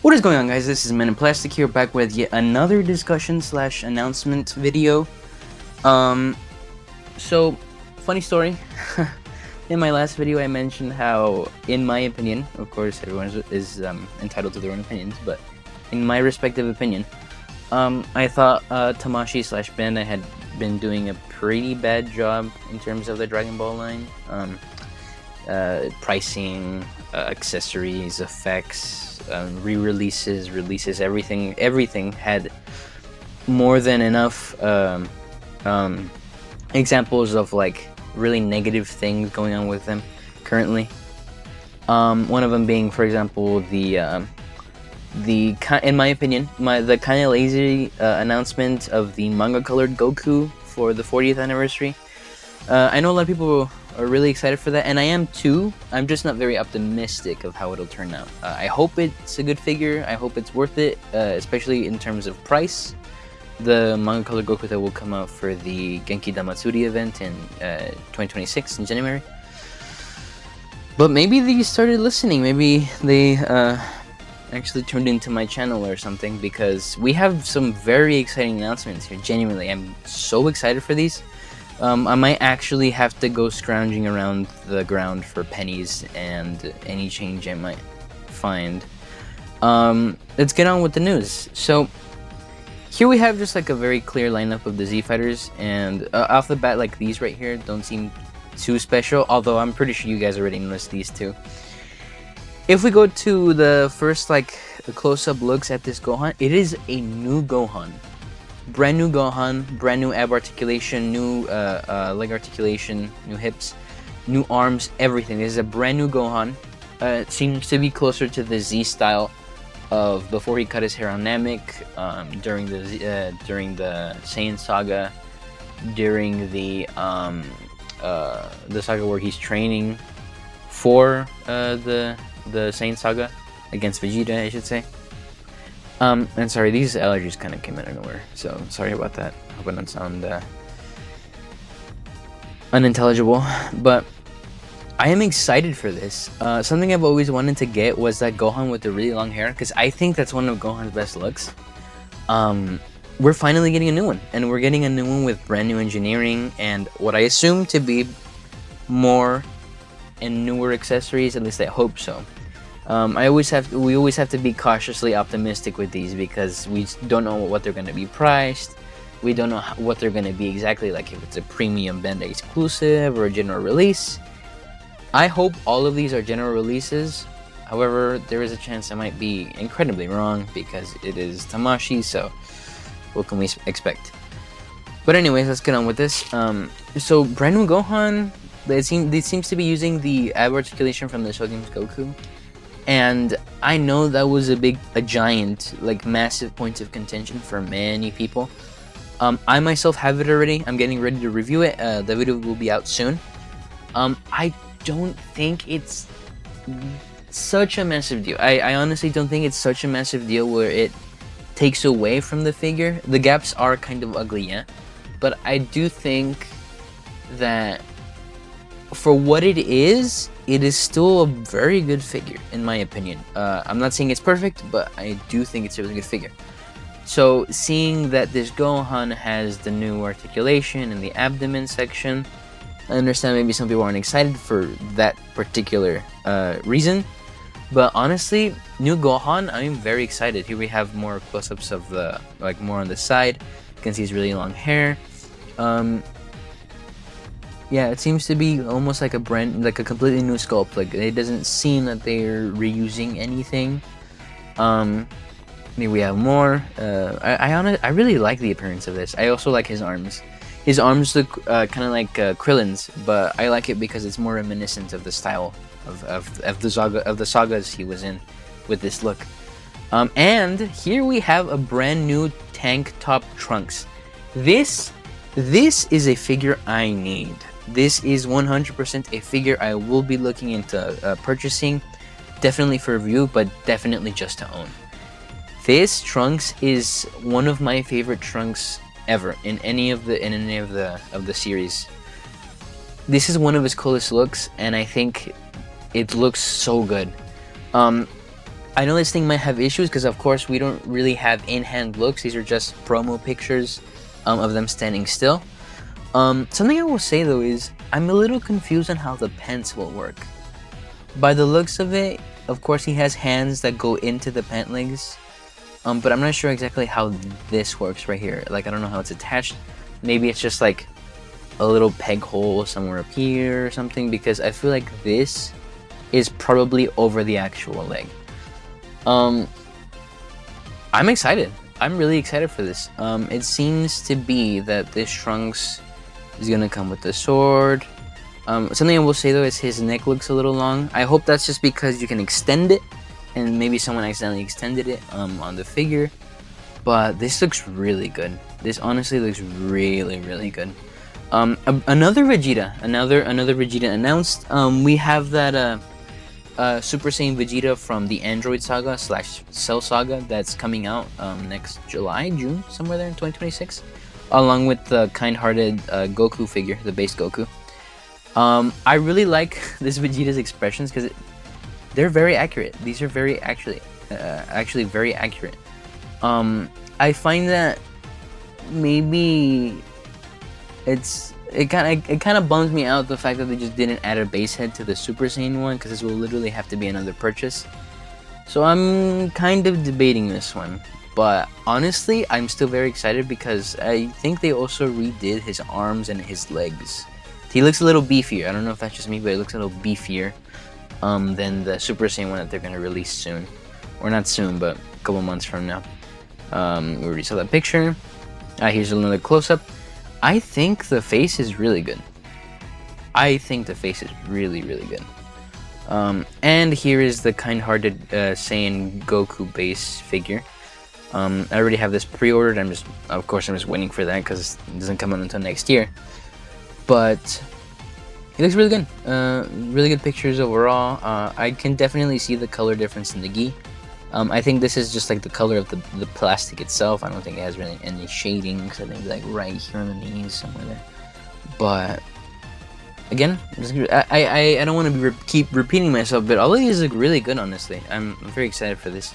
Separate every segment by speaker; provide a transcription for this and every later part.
Speaker 1: What is going on, guys? This is Men in Plastic here, back with yet another discussion slash announcement video. So funny story. In my last video, I mentioned how, in my opinion, of course, everyone is entitled to their own opinions, but in my respective opinion, I thought Tamashi slash Bandai had been doing a pretty bad job in terms of the Dragon Ball line. Pricing, accessories, effects, re-releases, releases, everything had more than enough examples of like really negative things going on with them currently. One of them being, for example, in my opinion, the kind of lazy announcement of the manga colored Goku for the 40th anniversary. I know a lot of people are really excited for that, and I am too. I'm just not very optimistic of how it'll turn out. I hope it's a good figure. I hope it's worth it, especially in terms of price. The manga colored Goku that will come out for the Genki Damatsuri event in 2026 in January. But maybe they started listening. Maybe they actually turned into my channel or something, because we have some very exciting announcements here. Genuinely, I'm so excited for these. I might actually have to go scrounging around the ground for pennies and any change I might find. Let's get on with the news. So here we have just like a very clear lineup of the Z Fighters, and off the bat, like these right here don't seem too special, although I'm pretty sure you guys already noticed these two. If we go to the first like close-up looks at this Gohan, it is a new Gohan. Brand new Gohan, brand new ab articulation, new leg articulation, new hips, new arms, everything. This is a brand new Gohan. It seems to be closer to the Z style of before he cut his hair on Namek, during the Saiyan saga, during the saga where he's training for the Saiyan saga against Vegeta, I should say. And sorry, these allergies kind of came out of nowhere, so sorry about that. I hope I don't sound unintelligible, but I am excited for this. Something I've always wanted to get was that Gohan with the really long hair, because I think that's one of Gohan's best looks. We're finally getting a new one, and we're getting a new one with brand new engineering and what I assume to be more and newer accessories. At least I hope so. We always have to be cautiously optimistic with these, because we don't know what they're going to be priced. We don't know what they're going to be exactly, like if it's a premium Bandai exclusive or a general release. I hope all of these are general releases. However, there is a chance I might be incredibly wrong, because it is Tamashi, so what can we expect? But anyways, let's get on with this. So brand new Gohan, they seems to be using the ab articulation from the Shogun's Goku. And I know that was a giant, like massive point of contention for many people. I myself have it already. I'm getting ready to review it. The video will be out soon. I don't think it's such a massive deal. I honestly don't think it's such a massive deal where it takes away from the figure. The gaps are kind of ugly, yeah. But I do think that for what it is still a very good figure, in my opinion. I'm not saying it's perfect, but I do think it's a really good figure. So seeing that this Gohan has the new articulation in the abdomen section, I understand maybe some people aren't excited for that particular reason, but honestly, new Gohan, I'm very excited. Here we have more close-ups of the, like, more on the side. You can see his really long hair. Yeah, it seems to be almost like a completely new sculpt. Like, it doesn't seem that they're reusing anything. Maybe we have more. I really like the appearance of this. I also like his arms. His arms look kind of like Krillin's, but I like it because it's more reminiscent of the style of the sagas he was in with this look. And here we have a brand new tank top Trunks. This is a figure I need. This is 100% a figure I will be looking into purchasing, definitely for review, but definitely just to own. This Trunks is one of my favorite Trunks ever in any of the series. This is one of his coolest looks, and I think it looks so good. I know this thing might have issues because, of course, we don't really have in-hand looks. These are just promo pictures of them standing still. Something I will say, though, is I'm a little confused on how the pants will work. By the looks of it, of course, he has hands that go into the pant legs. But I'm not sure exactly how this works right here. Like, I don't know how it's attached. Maybe it's just like a little peg hole somewhere up here or something, because I feel like this is probably over the actual leg. I'm excited. I'm really excited for this. It seems to be that this Trunks is gonna come with the sword. Something I will say though is his neck looks a little long. I hope that's just because you can extend it, and maybe someone accidentally extended it on the figure. But this looks really good. This honestly looks really, really good. Another Vegeta, another Vegeta announced. We have that Super Saiyan Vegeta from the Android Saga / Cell Saga that's coming out next June, somewhere there in 2026, along with the kind-hearted Goku figure, the base Goku. I really like this Vegeta's expressions because they're very accurate. These are very actually very accurate. I find that maybe it kind of bums me out the fact that they just didn't add a base head to the Super Saiyan one, because this will literally have to be another purchase. So I'm kind of debating this one, but honestly I'm still very excited because I think they also redid his arms and his legs. He looks a little beefier. I don't know if that's just me, but it looks a little beefier than the Super Saiyan one that they're going to release soon. Or not soon, but a couple months from now. We already saw that picture. Here's another close-up. I think the face is really good. I think the face is really, really good. And here is the kind-hearted Saiyan Goku base figure. I already have this pre-ordered. I'm just waiting for that because it doesn't come out until next year. But he looks really good. Really good pictures overall. I can definitely see the color difference in the gi. I think this is just like the color of the plastic itself. I don't think it has really any shadings. I think like right here on the knees, somewhere there. But again, I don't want to keep repeating myself, but all of these look really good. Honestly, I'm very excited for this.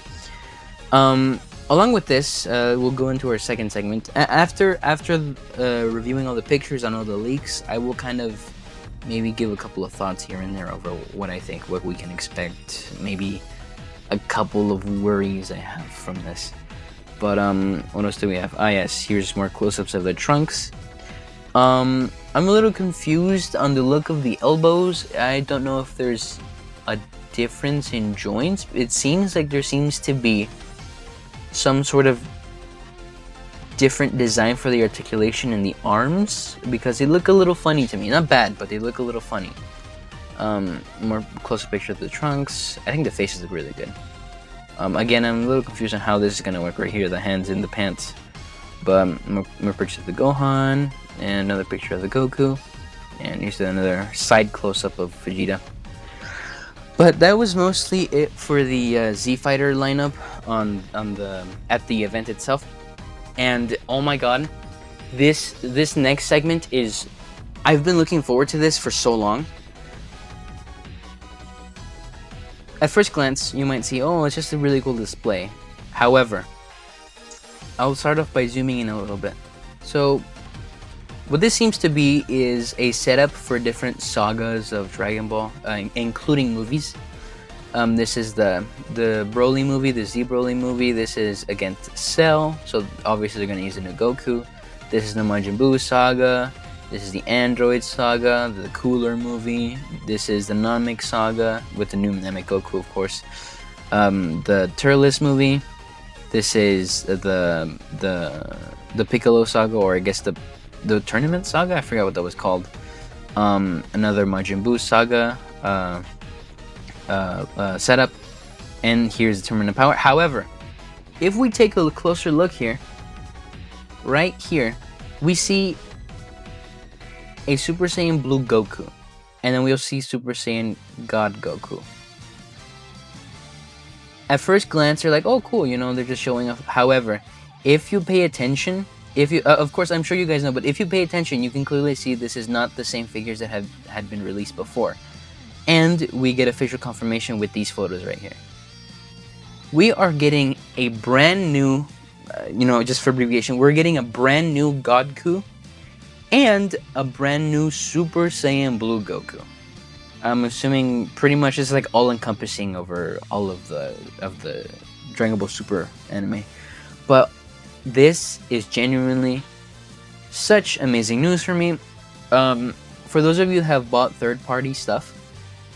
Speaker 1: Along with this, we'll go into our second segment. After reviewing all the pictures on all the leaks, I will kind of maybe give a couple of thoughts here and there over what I think, what we can expect, maybe a couple of worries I have from this. But what else do we have? Yes, here's more close-ups of the Trunks. I'm a little confused on the look of the elbows. I don't know if there's a difference in joints. It seems like there seems to be some sort of different design for the articulation in the arms, because they look a little funny to me. Not bad, but they look a little funny. More closer picture of the Trunks. I think the faces look really good. Again, I'm a little confused on how this is gonna work right here, the hands in the pants. But more picture of the Gohan, and another picture of the Goku, and here's another side close-up of Vegeta. But that was mostly it for the Z Fighter lineup at the event itself. And oh my god, this next segment is, I've been looking forward to this for so long. At first glance, you might see, oh, it's just a really cool display. However, I'll start off by zooming in a little bit. So, what this seems to be is a setup for different sagas of Dragon Ball, including movies. This is the Broly movie, the Z Broly movie. This is against Cell, so obviously they're going to use a new Goku. This is the Majin Buu saga. This is the Android saga, the Cooler movie. This is the Namek saga with the new Namek Goku, of course. The Turles movie. This is the Piccolo saga, or I guess the tournament saga. I forgot what that was called. Another Majin Buu saga setup, and here's the Tournament of Power. However, if we take a closer look here, right here, we see a Super Saiyan Blue Goku, and then we'll see Super Saiyan God Goku. At first glance, you're like, oh cool, you know, they're just showing off. However, if you pay attention, of course, I'm sure you guys know, but if you pay attention, you can clearly see this is not the same figures that had been released before. And we get official confirmation with these photos right here. we are getting a brand new, just for abbreviation, we're getting a brand new Goku and a brand new Super Saiyan Blue Goku. I'm assuming pretty much it's like all encompassing over all of the Dragon Ball Super anime. But this is genuinely such amazing news for me. For those of you who have bought third-party stuff,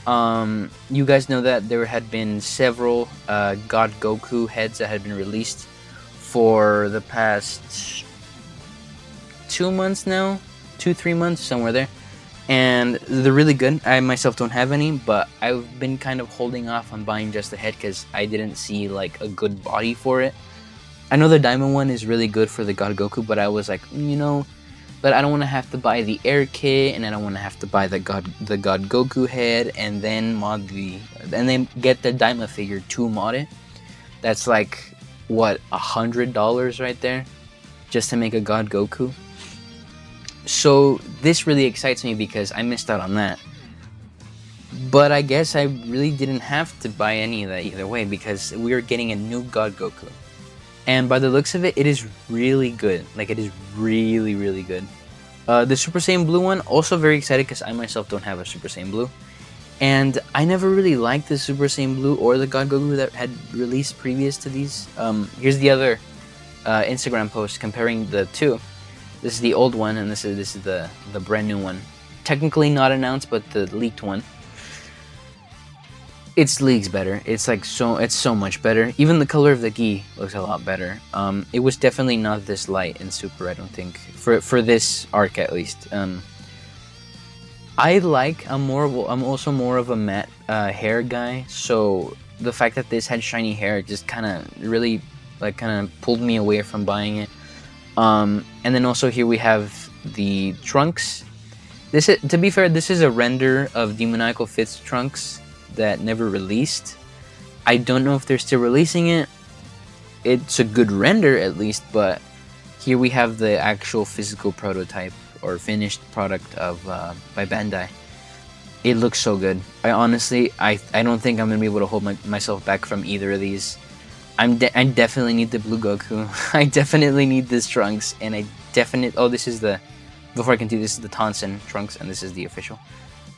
Speaker 1: you guys know that there had been several God Goku heads that had been released for the past 2 months now, 2-3 months, somewhere there. And they're really good. I myself don't have any, but I've been kind of holding off on buying just the head because I didn't see like a good body for it. I know the diamond one is really good for the God Goku, but I was like, but I don't want to have to buy the air kit, and I don't want to have to buy the God Goku head, and then get the diamond figure to mod it. That's like what, $100 right there, just to make a God Goku. So this really excites me because I missed out on that. But I guess I really didn't have to buy any of that either way, because we are getting a new God Goku. And by the looks of it, it is really good. Like, it is really, really good. The Super Saiyan Blue one, also very excited because I myself don't have a Super Saiyan Blue. And I never really liked the Super Saiyan Blue or the God Goku that had released previous to these. Here's the other Instagram post comparing the two. This is the old one, and this is the brand new one. Technically not announced, but the leaked one. It's leagues better. It's so much better. Even the color of the gi looks a lot better. It was definitely not this light in Super, I don't think, for this arc at least. I'm also more of a matte hair guy, so the fact that this had shiny hair just kind of pulled me away from buying it. And then also here we have the Trunks. To be fair, this is a render of Demoniacal Fist's Trunks that never released. I don't know if they're still releasing it. It's a good render at least, but here we have the actual physical prototype or finished product of by Bandai. It looks so good. I honestly don't think I'm gonna be able to hold myself back from either of these. I definitely need the Blue Goku. I definitely need this Trunks, and this is the, before I continue, this is the Tonsen Trunks, and this is the official.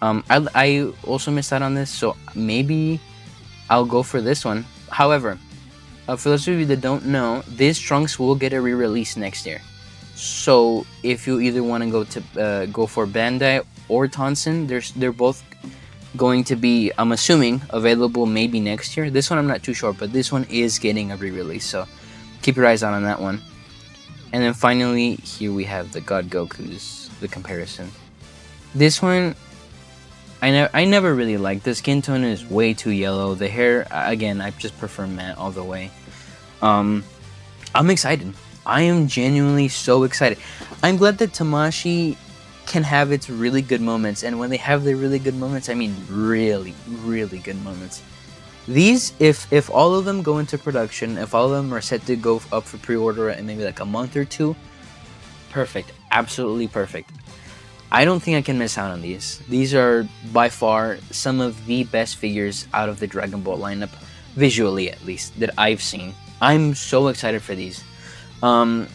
Speaker 1: I also missed out on this, so maybe I'll go for this one. However, for those of you that don't know, this Trunks will get a re-release next year. So if you either want to go for Bandai or Tonsen, they're both going to be, I'm assuming, available maybe next year. This one I'm not too sure, but this one is getting a re-release, so keep your eyes on that one. And then finally, here we have the God Gokus, the comparison. This one, I never really liked. The skin tone is way too yellow. The hair, again, I just prefer matte all the way. I'm excited. I am genuinely so excited. I'm glad that Tamashi can have its really good moments, and when they have their really good moments, I mean really, really good moments. These, if all of them go into production, if all of them are set to go up for pre-order in maybe like a month or two, perfect, absolutely perfect. I don't think I can miss out on these. These are by far some of the best figures out of the Dragon Ball lineup, visually at least, that I've seen. I'm so excited for these. And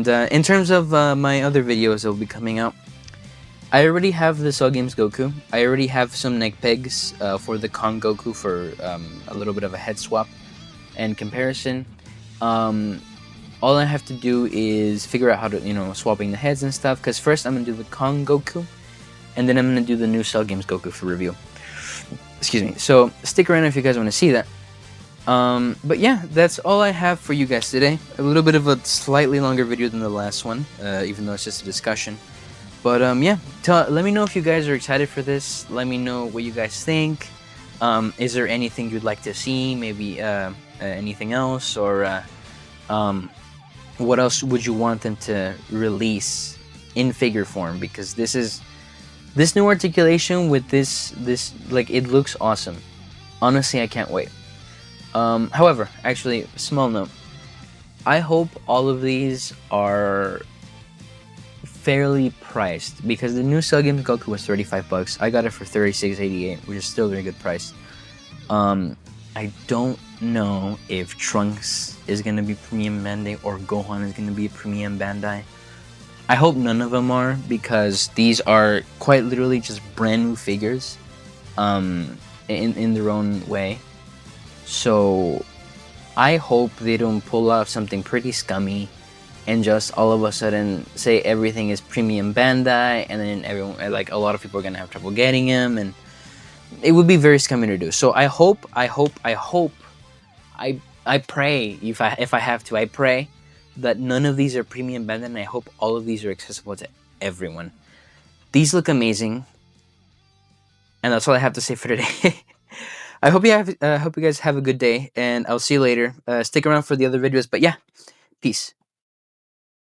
Speaker 1: in terms of my other videos that will be coming out, I already have the Cell Games Goku. I already have some neck pegs for the Kong Goku for a little bit of a head swap and comparison. All I have to do is figure out how to, swapping the heads and stuff. Because first I'm going to do the Kong Goku, and then I'm going to do the new Cell Games Goku for review. Excuse me. So stick around if you guys want to see that. But yeah, that's all I have for you guys today. A little bit of a slightly longer video than the last one, even though it's just a discussion. But yeah, let me know if you guys are excited for this. Let me know what you guys think. Is there anything you'd like to see? Maybe anything else, or what else would you want them to release in figure form? Because this new articulation with this like, it looks awesome. Honestly, I can't wait. However, actually, small note. I hope all of these are fairly priced, because the new Cell Games Goku was $35. I got it for $36.88, which is still a very good price. I don't know if Trunks is gonna be premium Bandai or Gohan is gonna be premium Bandai. I hope none of them are, because these are quite literally just brand new figures, in their own way. So I hope they don't pull off something pretty scummy and just all of a sudden say everything is premium Bandai, and then everyone, like, a lot of people are gonna have trouble getting them, and it would be very scummy to do. So I hope, I pray, if I have to, I pray that none of these are premium Bandai, and I hope all of these are accessible to everyone. These look amazing, and that's all I have to say for today. I hope you guys have a good day, and I'll see you later. Stick around for the other videos, but yeah, peace.